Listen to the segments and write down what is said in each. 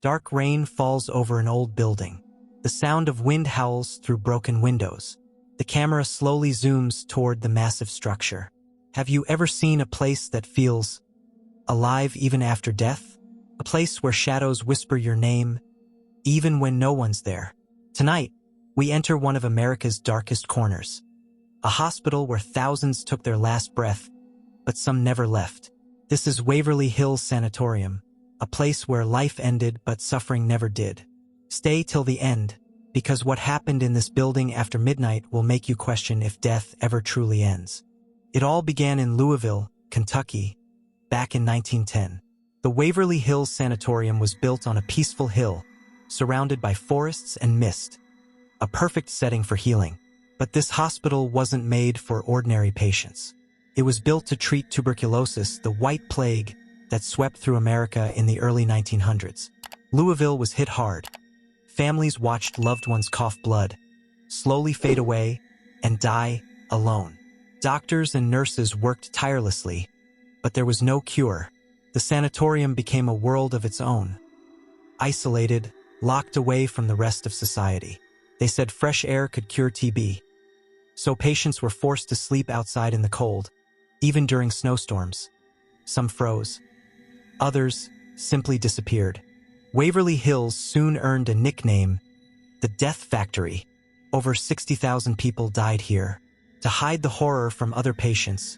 Dark rain falls over an old building. The sound of wind howls through broken windows. The camera slowly zooms toward the massive structure. Have you ever seen a place that feels alive even after death? A place where shadows whisper your name, even when no one's there. Tonight, we enter one of America's darkest corners. A hospital where thousands took their last breath, but some never left. This is Waverly Hills Sanatorium, a place where life ended but suffering never did. Stay till the end, because what happened in this building after midnight will make you question if death ever truly ends. It all began in Louisville, Kentucky, back in 1910. The Waverly Hills Sanatorium was built on a peaceful hill, surrounded by forests and mist. A perfect setting for healing. But this hospital wasn't made for ordinary patients. It was built to treat tuberculosis, the white plague that swept through America in the early 1900s. Louisville was hit hard. Families watched loved ones cough blood, slowly fade away, and die alone. Doctors and nurses worked tirelessly, but there was no cure. The sanatorium became a world of its own. Isolated, locked away from the rest of society. They said fresh air could cure TB. So patients were forced to sleep outside in the cold, even during snowstorms. Some froze. Others simply disappeared. Waverly Hills soon earned a nickname, the Death Factory. Over 60,000 people died here. To hide the horror from other patients,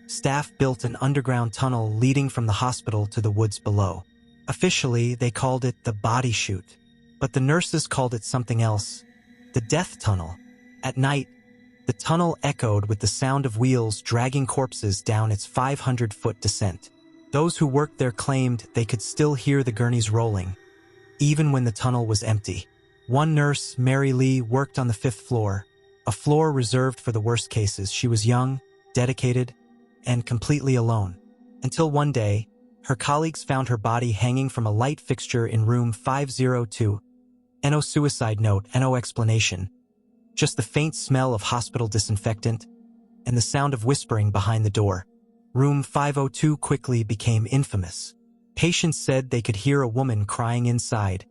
staff built an underground tunnel leading from the hospital to the woods below. Officially, they called it the body chute, but the nurses called it something else, the death tunnel. At night, the tunnel echoed with the sound of wheels dragging corpses down its 500-foot descent. Those who worked there claimed they could still hear the gurneys rolling, even when the tunnel was empty. One nurse, Mary Lee, worked on the 5th floor, a floor reserved for the worst cases. She was young, dedicated, and completely alone. Until one day, her colleagues found her body hanging from a light fixture in room 502. No suicide note, no explanation. Just the faint smell of hospital disinfectant and the sound of whispering behind the door. Room 502 quickly became infamous. Patients said they could hear a woman crying inside,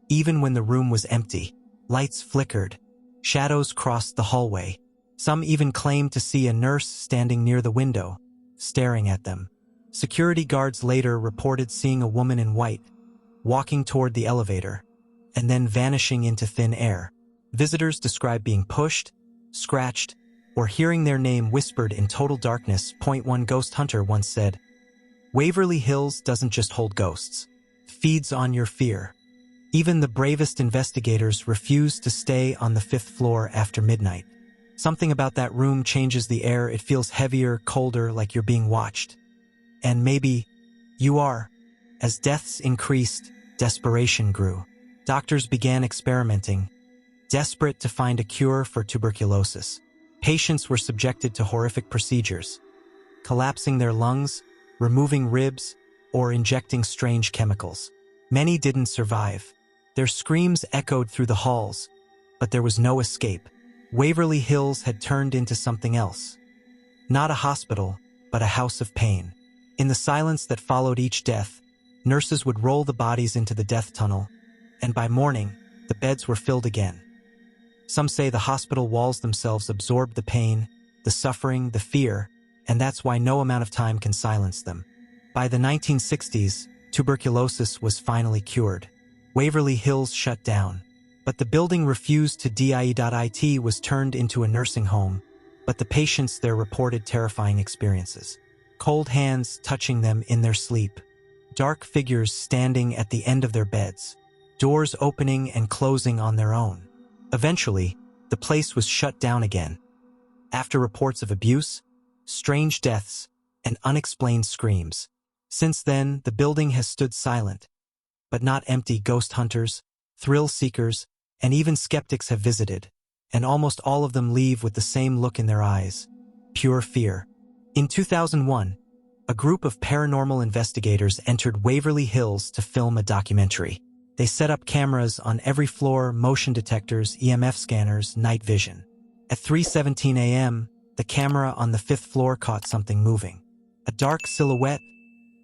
even when the room was empty. Lights flickered. Shadows crossed the hallway. Some even claimed to see a nurse standing near the window, staring at them. Security guards later reported seeing a woman in white, walking toward the elevator, and then vanishing into thin air. Visitors described being pushed, scratched, or hearing their name whispered in total darkness. One ghost hunter once said, "Waverly Hills doesn't just hold ghosts. It feeds on your fear." Even the bravest investigators refused to stay on the 5th floor after midnight. Something about that room changes the air. It feels heavier, colder, like you're being watched. And maybe you are. As deaths increased, desperation grew. Doctors began experimenting, desperate to find a cure for tuberculosis. Patients were subjected to horrific procedures, collapsing their lungs, removing ribs, or injecting strange chemicals. Many didn't survive. Their screams echoed through the halls, but there was no escape. Waverly Hills had turned into something else. Not a hospital, but a house of pain. In the silence that followed each death, nurses would roll the bodies into the death tunnel, and by morning, the beds were filled again. Some say the hospital walls themselves absorbed the pain, the suffering, the fear, and that's why no amount of time can silence them. By the 1960s, tuberculosis was finally cured. Waverly Hills shut down. But the building refused to die. It was turned into a nursing home, but the patients there reported terrifying experiences. Cold hands touching them in their sleep. Dark figures standing at the end of their beds. Doors opening and closing on their own. Eventually, the place was shut down again. After reports of abuse, strange deaths, and unexplained screams. Since then, the building has stood silent. But not empty. Ghost hunters, thrill seekers, and even skeptics have visited, and almost all of them leave with the same look in their eyes, pure fear. In 2001, a group of paranormal investigators entered Waverly Hills to film a documentary. They set up cameras on every floor, motion detectors, EMF scanners, night vision. At 3:17 a.m., the camera on the 5th floor caught something moving. A dark silhouette,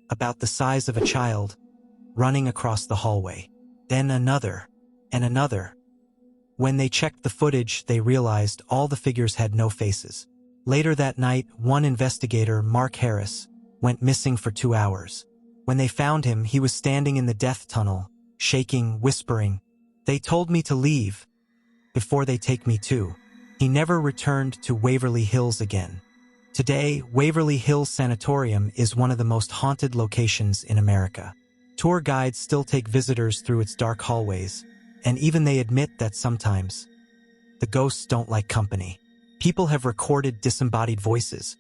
about the size of a child, running across the hallway. Then another, and another. When they checked the footage, they realized all the figures had no faces. Later that night, one investigator, Mark Harris, went missing for 2 hours. When they found him, he was standing in the death tunnel, shaking, whispering, "They told me to leave before they take me too." He never returned to Waverly Hills again. Today, Waverly Hills Sanatorium is one of the most haunted locations in America. Tour guides still take visitors through its dark hallways, and even they admit that sometimes the ghosts don't like company. People have recorded disembodied voices,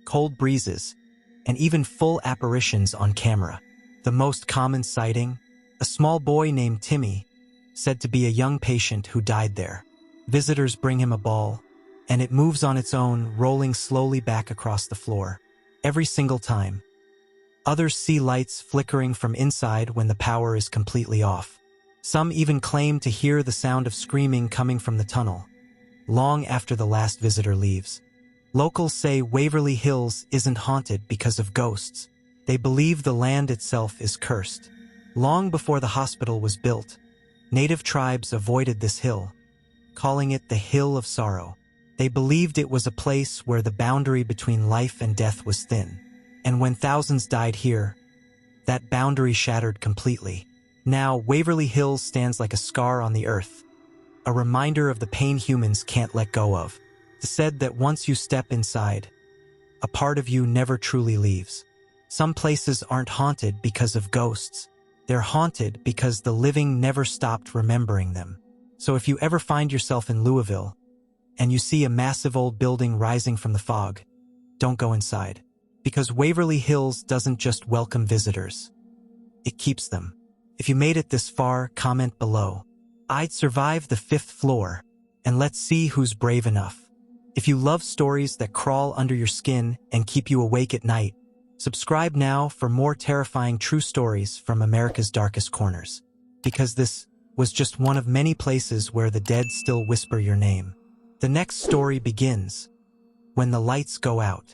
cold breezes, and even full apparitions on camera. The most common sighting? A small boy named Timmy, said to be a young patient who died there. Visitors bring him a ball, and it moves on its own, rolling slowly back across the floor. Every single time. Others see lights flickering from inside when the power is completely off. Some even claim to hear the sound of screaming coming from the tunnel, long after the last visitor leaves. Locals say Waverly Hills isn't haunted because of ghosts. They believe the land itself is cursed. Long before the hospital was built, native tribes avoided this hill, calling it the Hill of Sorrow. They believed it was a place where the boundary between life and death was thin. And when thousands died here, that boundary shattered completely. Now, Waverly Hills stands like a scar on the earth, a reminder of the pain humans can't let go of. It's said that once you step inside, a part of you never truly leaves. Some places aren't haunted because of ghosts. They're haunted because the living never stopped remembering them. So if you ever find yourself in Louisville, and you see a massive old building rising from the fog, don't go inside. Because Waverly Hills doesn't just welcome visitors, it keeps them. If you made it this far, comment below. I'd survive the 5th floor, and let's see who's brave enough. If you love stories that crawl under your skin and keep you awake at night, subscribe now for more terrifying true stories from America's darkest corners. Because this was just one of many places where the dead still whisper your name. The next story begins when the lights go out.